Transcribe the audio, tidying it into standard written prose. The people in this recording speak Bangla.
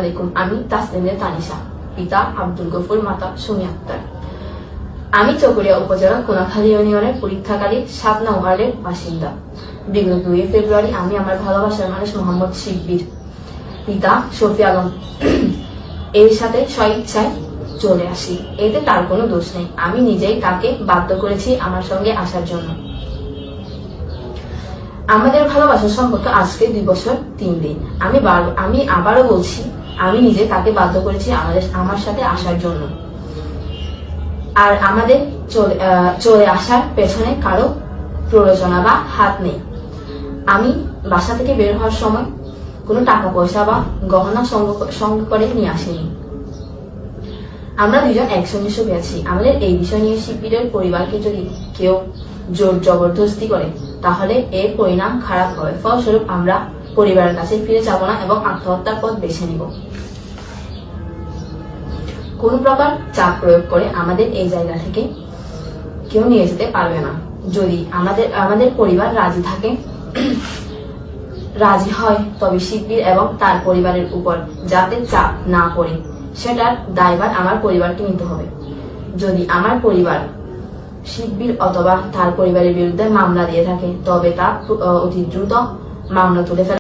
আলাইকুম, আমি তাসলিমের তানিশা, পিতা আব্দুল গফুর, মাতা সুমি আক্তার। আমি চকরিয়া উপজেলা কোনাখালী ইউনিয়নের পরীক্ষাকালী 7 নং ওয়ার্ডের বাসিন্দা। বিগত 2 ফেব্রুয়ারি আমি আমার ভালোবাসার মানুষ মোহাম্মদ শিকবির পিতা শফি আলম এর সাথে স্বইচ্ছায় চলে আসি। এতে তার কোনো দোষ নেই, আমি নিজেই তাকে বাধ্য করেছি আমার সঙ্গে আসার জন্য। আমাদের ভালোবাসার সম্পর্ক আজকে 2 বছর 3 দিন। আমি আবারও বলছি, আমি নিজে তাকে বাধ্য করেছি আমার সাথে আসার জন্য। আর আমাদের চলে আসার পেছনে কারো প্ররোচনা বা হাত নেই। আমি বাসা থেকে বের হওয়ার সময় কোনো টাকা পয়সা বা গহনা সঙ্গে করে নিয়ে আসিনি। আমরা 2জন একসঙ্গে সুখে আছি। আমাদের এই বিষয় নিয়ে শিকবিরের পরিবারকে যদি কেউ জোর জবরদস্তি করে তাহলে এর পরিণাম খারাপ হবে। ফলস্বরূপ আমরা পরিবারের কাছে ফিরে যাব না এবং আত্মহত্যার পথ বেছে নিব। কোন প্রকার চাপ প্রয়োগ করে আমাদের এই জায়গা থেকে কেউ নিয়ে যেতে পারবে না। যদি আমাদের পরিবার রাজি হয় তবে শিকবির এবং তার পরিবারের উপর যাতে চাপ না পড়ে সেটার দায়ভার আমার পরিবারকে নিতে হবে। যদি আমার পরিবার শিকবির অথবা তার পরিবারের বিরুদ্ধে মামলা দিয়ে থাকে তবে তা অতি দ্রুত মামলা তুলে ফেলে